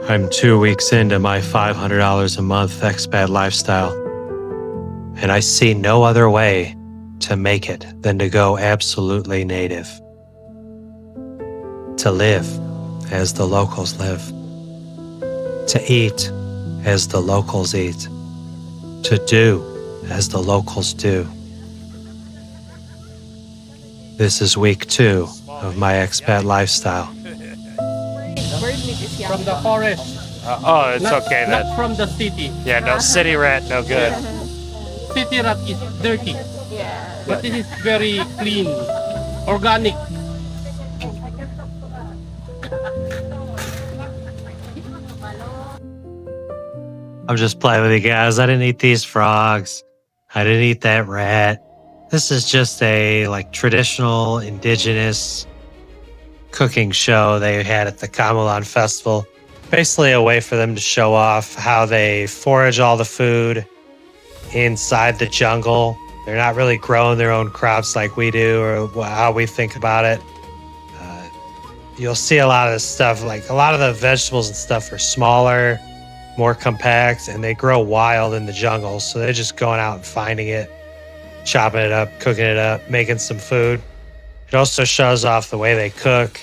I'm 2 weeks into my $500 a month expat lifestyle, and I see no other way to make it than to go absolutely native. To live as the locals live. To eat as the locals eat. To do as the locals do. This is week 2 of my expat lifestyle. Bird meat is yummy. From the forest. Oh, it's okay then. Not from the city. Yeah, no city rat, no good. City rat is dirty, Yeah. but this is very clean, organic. I'm just playing with you guys. I didn't eat these frogs. I didn't eat that rat. This is just a traditional indigenous cooking show they had at the Kaamulan Festival. Basically a way for them to show off how they forage all the food inside the jungle. They're not really growing their own crops like we do or how we think about it. You'll see a lot of this stuff, like a lot of the vegetables and stuff are smaller, more compact, and they grow wild in the jungle. So they're just going out and finding it, chopping it up, cooking it up, making some food. It also shows off the way they cook,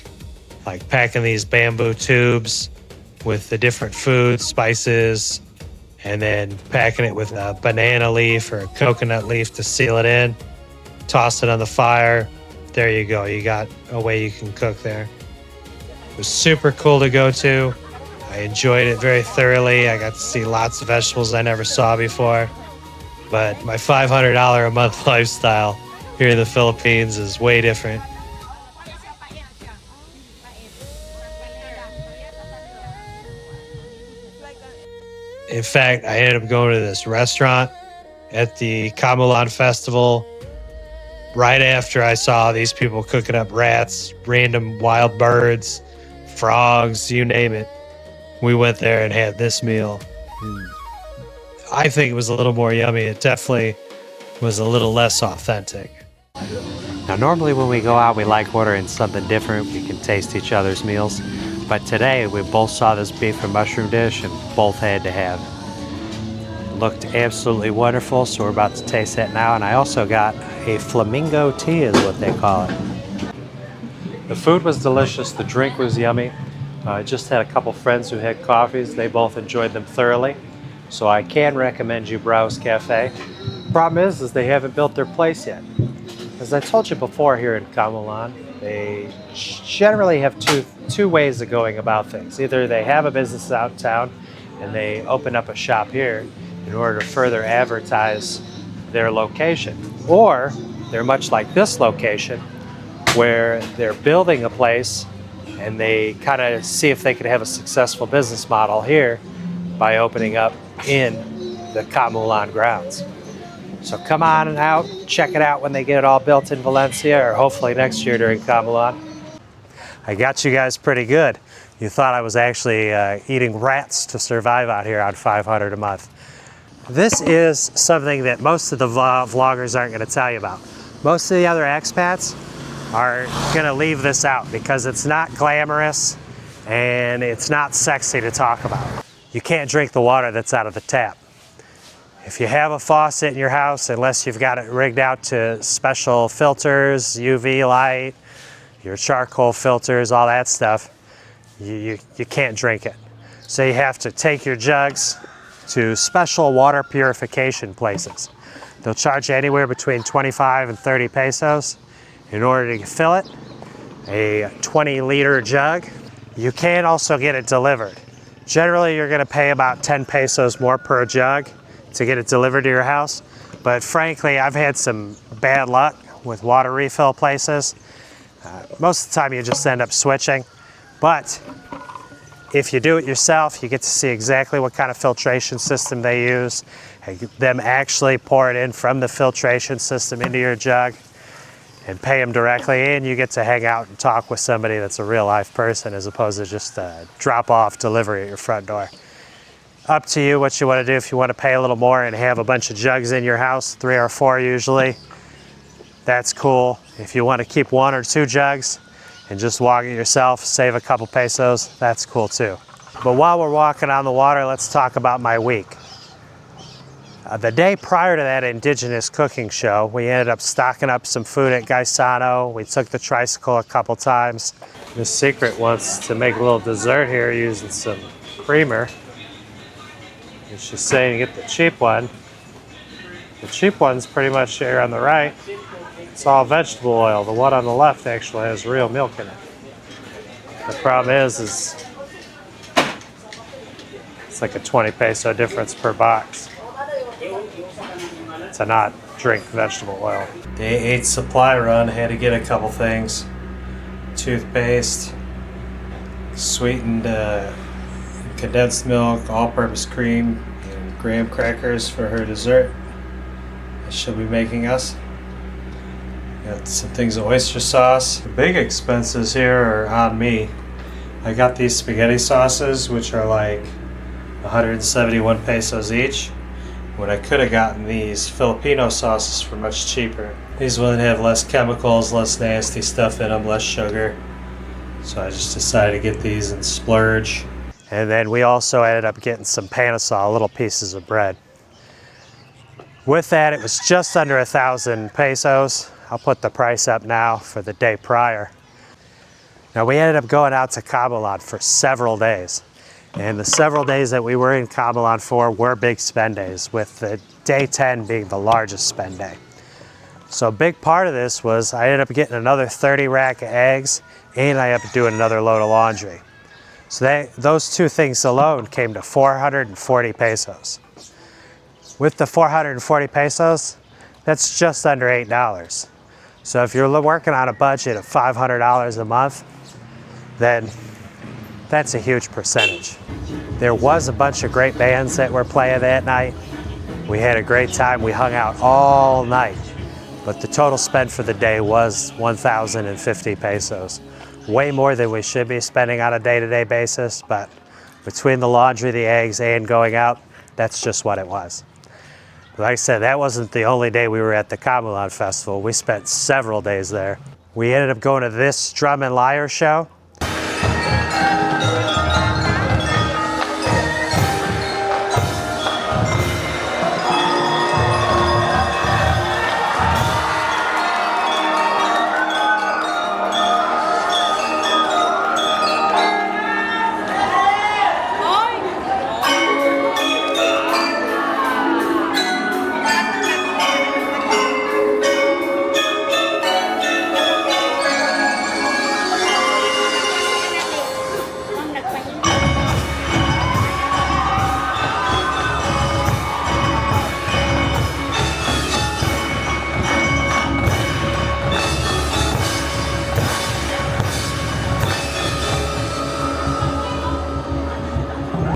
like packing these bamboo tubes with the different foods, spices, and then packing it with a banana leaf or a coconut leaf to seal it in. Toss it on the fire. There you go. You got a way you can cook there. It was super cool to go to. I enjoyed it very thoroughly. I got to see lots of vegetables I never saw before. But my $500 a month lifestyle here in the Philippines is way different. In fact, I ended up going to this restaurant at the Kaamulan Festival right after I saw these people cooking up rats, random wild birds, frogs, you name it. We went there and had this meal. I think it was a little more yummy. It definitely was a little less authentic. Now, normally when we go out, we like ordering something different. We can taste each other's meals. But today, we both saw this beef and mushroom dish and both had to have it. It looked absolutely wonderful, so we're about to taste that now. And I also got a flamingo tea, is what they call it. The food was delicious. The drink was yummy. I just had a couple friends who had coffees. They both enjoyed them thoroughly. So I can recommend you Browse Cafe. Problem is they haven't built their place yet. As I told you before here in Kaamulan, they generally have two ways of going about things. Either they have a business out of town and they open up a shop here in order to further advertise their location. Or they're much like this location where they're building a place and they kind of see if they could have a successful business model here by opening up in the Kaamulan grounds. So come on out, check it out when they get it all built in Valencia, or hopefully next year during Kaamulan. I got you guys pretty good. You thought I was actually eating rats to survive out here on $500 a month. This is something that most of the vloggers aren't going to tell you about. Most of the other expats are going to leave this out because it's not glamorous and it's not sexy to talk about. You can't drink the water that's out of the tap. If you have a faucet in your house, unless you've got it rigged out to special filters, UV light, your charcoal filters, all that stuff, you can't drink it. So you have to take your jugs to special water purification places. They'll charge you anywhere between 25 and 30 pesos in order to fill it, a 20-liter jug. You can also get it delivered. Generally, you're going to pay about 10 pesos more per jug to get it delivered to your house. But frankly, I've had some bad luck with water refill places. Most of the time, you just end up switching. But if you do it yourself, you get to see exactly what kind of filtration system they use, them actually pour it in from the filtration system into your jug and pay them directly, and you get to hang out and talk with somebody that's a real life person as opposed to just a drop-off delivery at your front door. Up to you what you want to do. If you want to pay a little more and have a bunch of jugs in your house, 3 or 4 usually, that's cool. If you want to keep 1 or 2 jugs and just walk it yourself, save a couple pesos, that's cool too. But while we're walking on the water, let's talk about my week. The day prior to that Indigenous cooking show, we ended up stocking up some food at Gaisano. We took the tricycle a couple times. The secret was to make a little dessert here using some creamer. And she's saying get the cheap one. The cheap one's pretty much here on the right. It's all vegetable oil. The one on the left actually has real milk in it. The problem is it's like a 20 peso difference per box to not drink vegetable oil. Day 8 supply run, had to get a couple things. Toothpaste, sweetened condensed milk, all-purpose cream, and graham crackers for her dessert that she'll be making us. Got some things of oyster sauce. The big expenses here are on me. I got these spaghetti sauces, which are like 171 pesos each, when I could have gotten these Filipino sauces for much cheaper. These ones have less chemicals, less nasty stuff in them, less sugar. So I just decided to get these and splurge. And then we also ended up getting some panasol, little pieces of bread. With that, it was just under 1,000 pesos. I'll put the price up now for the day prior. Now we ended up going out to Kaamulan for several days. And the several days that we were in Kaamulan for were big spend days, with the day 10 being the largest spend day. So a big part of this was I ended up getting another 30 rack of eggs, and I ended up doing another load of laundry. So those two things alone came to 440 pesos. With the 440 pesos, that's just under $8. So if you're working on a budget of $500 a month, then that's a huge percentage. There was a bunch of great bands that were playing that night. We had a great time. We hung out all night. But the total spend for the day was 1,050 pesos. Way more than we should be spending on a day-to-day basis, but between the laundry, the eggs, and going out, that's just what it was. Like I said, that wasn't the only day we were at the Kaamulan Festival. We spent several days there. We ended up going to this drum and lyre show.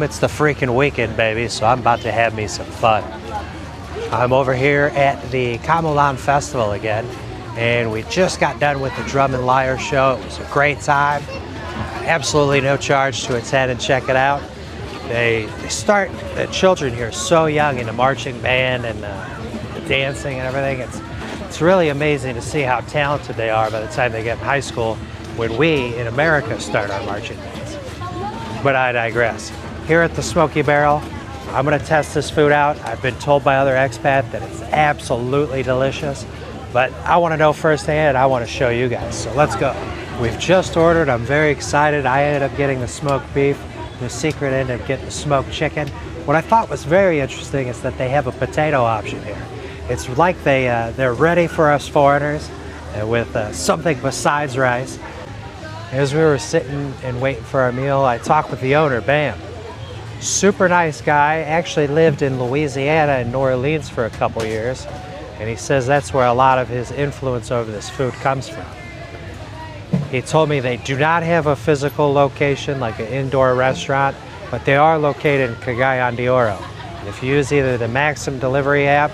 It's the freaking weekend, baby, so I'm about to have me some fun. I'm over here at the Kaamulan Festival again, and we just got done with the drum and lyre show. It was a great time. Absolutely no charge to attend and check it out. They start the children here so young in the marching band and the dancing and everything. It's really amazing to see how talented they are by the time they get in high school, when we in America start our marching bands. But I digress. Here at the Smoky Barrel, I'm gonna test this food out. I've been told by other expats that it's absolutely delicious, but I wanna know firsthand. I wanna show you guys, so let's go. We've just ordered, I'm very excited. I ended up getting the smoked beef. The secret ended up getting the smoked chicken. What I thought was very interesting is that they have a potato option here. It's like they're ready for us foreigners with something besides rice. As we were sitting and waiting for our meal, I talked with the owner, Bam. Super nice guy, actually lived in Louisiana and New Orleans for a couple years, and he says that's where a lot of his influence over this food comes from. He told me they do not have a physical location like an indoor restaurant, but they are located in Cagayan de Oro. And if you use either the Maxim delivery app,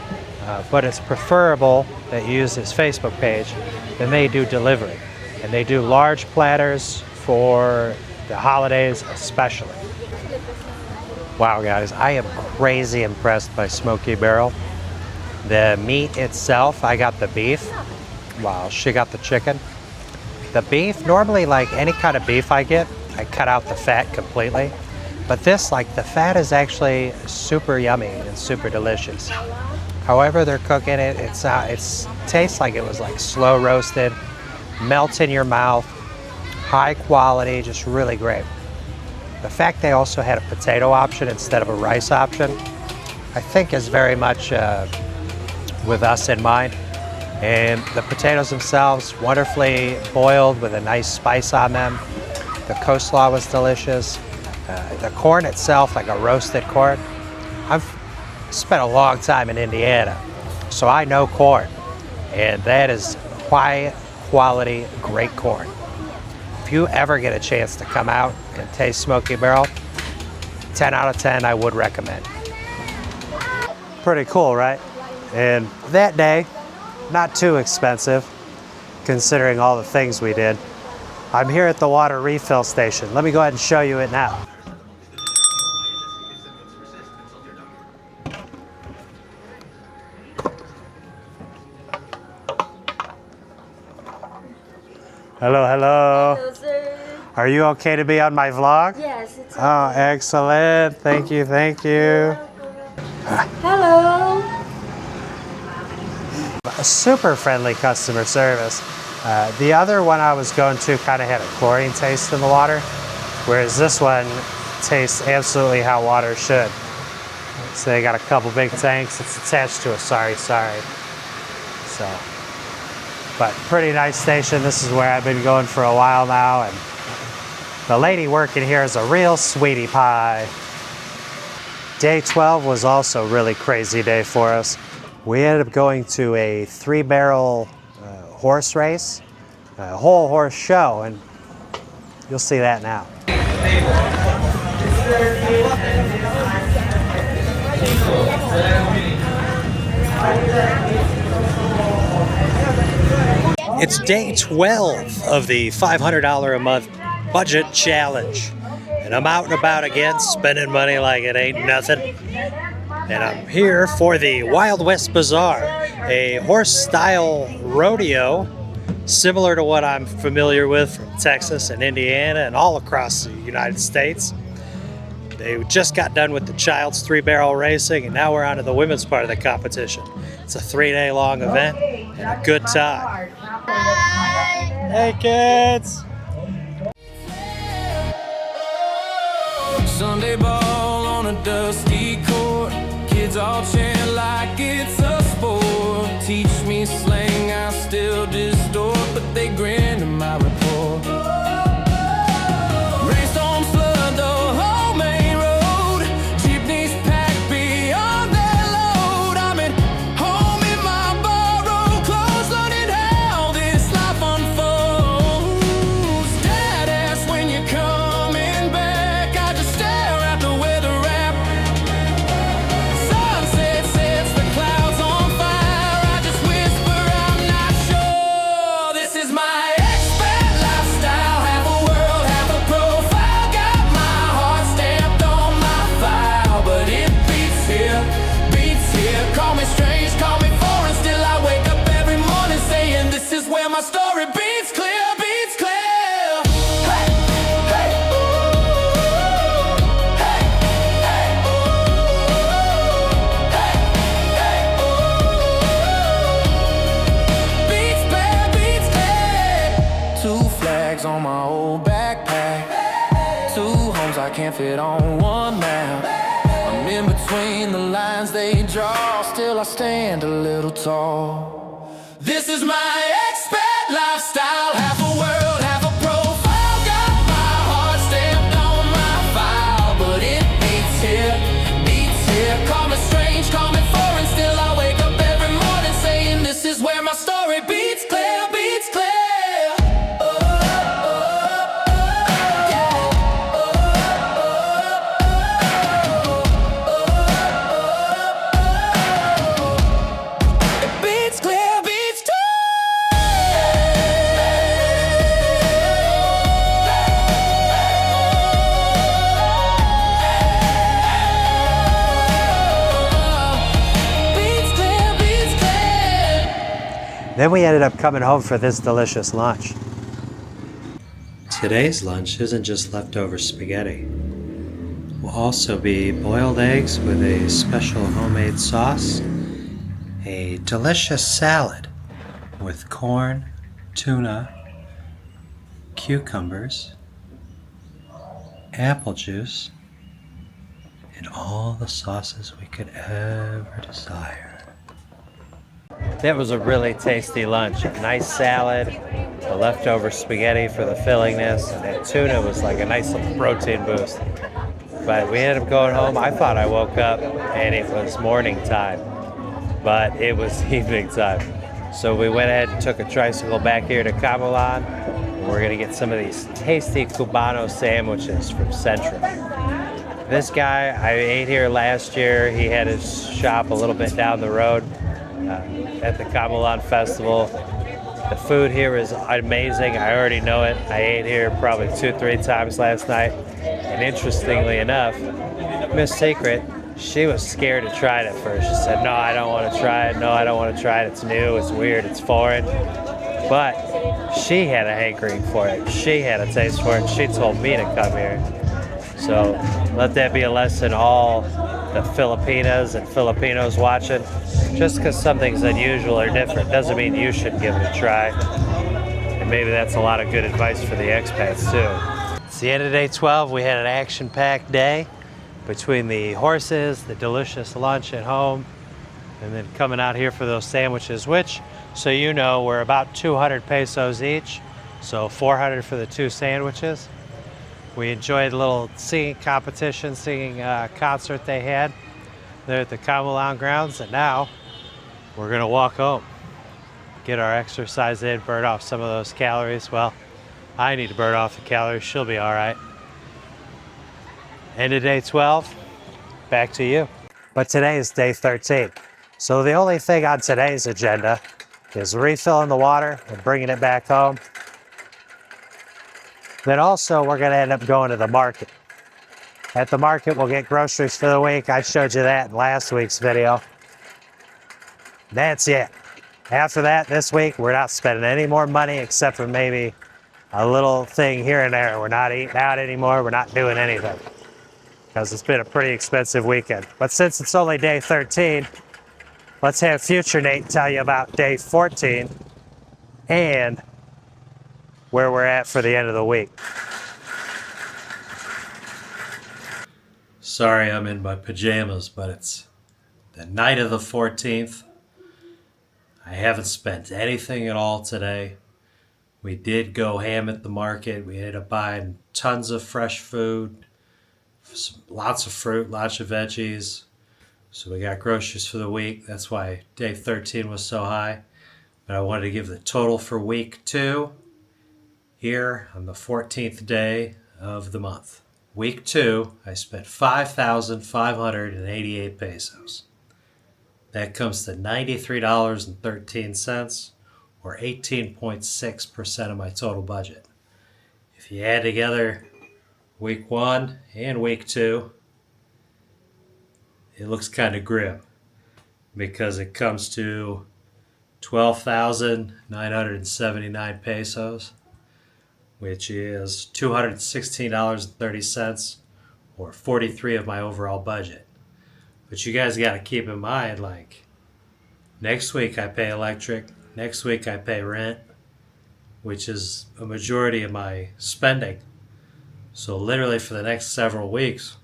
but it's preferable that you use his Facebook page, then they do delivery. And they do large platters for the holidays especially. Wow guys, I am crazy impressed by Smoky Barrel. The meat itself, I got the beef, while she got the chicken. The beef, normally like any kind of beef I get, I cut out the fat completely. But this, like, the fat is actually super yummy and super delicious. However they're cooking it, it tastes like it was like slow roasted, melts in your mouth, high quality, just really great. The fact they also had a potato option instead of a rice option, I think is very much with us in mind. And the potatoes themselves, wonderfully boiled with a nice spice on them. The coleslaw was delicious. The corn itself, like a roasted corn. I've spent a long time in Indiana, so I know corn. And that is high quality, great corn. If you ever get a chance to come out and taste Smoky Barrel, 10 out of 10 I would recommend. Pretty cool, right? And that day, not too expensive, considering all the things we did. I'm here at the water refill station. Let me go ahead and show you it now. Hello, hello. Hello, sir. Are you okay to be on my vlog? Yes, it's okay. Oh, excellent. Thank you, thank you. Hello. A super friendly customer service. The other one I was going to kind of had a chlorine taste in the water, whereas this one tastes absolutely how water should. So they got a couple big tanks. It's attached to a sorry. So, but pretty nice station. This is where I've been going for a while now, and the lady working here is a real sweetie pie. Day 12 was also a really crazy day for us. We ended up going to a 3-barrel horse race, a whole horse show, and you'll see that now. It's day 12 of the $500 a month budget challenge. And I'm out and about again, spending money like it ain't nothing. And I'm here for the Wild West Bazaar, a horse-style rodeo, similar to what I'm familiar with from Texas and Indiana and all across the United States. They just got done with the child's 3-barrel racing, and now we're on to the women's part of the competition. It's a 3-day-long event and a good time. Hey, kids! Sunday ball on a dusty court. Kids all chant like it's a sport. Teach me slang, I still distort, but they grin at my report. Raced on flood the whole main road. Jeepneys packed beyond their load. I'm at home in my borrowed clothes, learning how this life unfolds. Dad asks when you're coming back. I just stare at the weather app. Sunset sets the clouds on fire. I just whisper, I'm not sure. This is my expat lifestyle. Half a world, half a profile. Got my heart stamped on my file, but it beats here, beats here. Call me strange, call me foreign. Still I wake up every morning saying this is where my story beats clear, beats clear. Hey, hey, ooh, hey, hey, ooh, hey, hey, ooh. Beats clear, beats clear. 2 flags on my old backpack. 2 homes I can't fit on one map. I'm in between the lines they draw. Still I stand a little tall. This is my expat lifestyle. Half a world, half a profile. Got my heart stamped on my file, but it beats here, beats here. Call me strange, call me foreign. Still I wake up every morning saying this is where my story beats clear, beats clear. Beats clear, beats Beats clear, beats clear. Then we ended up coming home for this delicious lunch. Today's lunch isn't just leftover spaghetti. will also be boiled eggs with a special homemade sauce, a delicious salad with corn, tuna, cucumbers, apple juice, and all the sauces we could ever desire. That was a really tasty lunch. A nice salad, the leftover spaghetti for the fillingness, and that tuna was like a nice little protein boost. But we ended up going home. I thought I woke up and it was morning time, but it was evening time. So we went ahead and took a tricycle back here to Kaamulan. We're gonna get some of these tasty Cubano sandwiches from Central. This guy, I ate here last year. He had his shop a little bit down the road at the Kaamulan Festival. The food here is amazing. I already know it. I ate here probably 2-3 times last night. And interestingly enough, Miss Secret, she was scared to try it at first. She said, no, I don't want to try it. No, I don't want to try it. It's new, it's weird, it's foreign. But she had a hankering for it. She had a taste for it. She told me to come here. So let that be a lesson, all the Filipinas and Filipinos watching. Just because something's unusual or different doesn't mean you should give it a try. And maybe that's a lot of good advice for the expats too. It's the end of day 12. We had an action-packed day between the horses, the delicious lunch at home, and then coming out here for those sandwiches, which, so you know, were about 200 pesos each. So 400 for the 2 sandwiches. We enjoyed a little singing competition, singing concert they had there at the Kaamulan grounds, and now we're gonna walk home, get our exercise in, burn off some of those calories. Well, I need to burn off the calories, she'll be all right. End of day 12, back to you. But today is day 13. So the only thing on today's agenda is refilling the water and bringing it back home. Then also we're gonna end up going to the market. At the market, we'll get groceries for the week. I showed you that in last week's video. That's it. After that, this week, we're not spending any more money except for maybe a little thing here and there. We're not eating out anymore. We're not doing anything because it's been a pretty expensive weekend. But since it's only day 13, let's have future Nate tell you about day 14 and where we're at for the end of the week. Sorry I'm in my pajamas, but it's the night of the 14th. I haven't spent anything at all today. We did go ham at the market. We ended up buying tons of fresh food, lots of fruit, lots of veggies. So we got groceries for the week. That's why day 13 was so high. But I wanted to give the total for week 2 here on the 14th day of the month. Week 2, I spent 5,588 pesos. That comes to $93.13, or 18.6% of my total budget. If you add together week 1 and week 2, it looks kind of grim because it comes to 12,979 pesos, which is $216.30, or 43 of my overall budget. But you guys got to keep in mind, like, next week I pay electric, next week I pay rent, which is a majority of my spending. So literally for the next several weeks,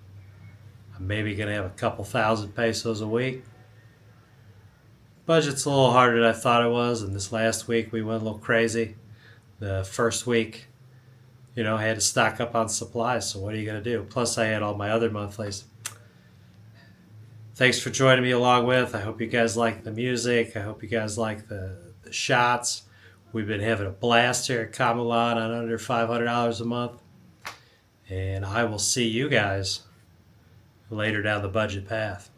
I'm maybe going to have a couple thousand pesos a week. Budget's a little harder than I thought it was, and this last week we went a little crazy. The first week, I had to stock up on supplies, so what are you going to do? Plus, I had all my other monthlies. Thanks for joining me along with. I hope you guys like the music. I hope you guys like the shots. We've been having a blast here at Kaamulan on under $500 a month. And I will see you guys later down the budget path.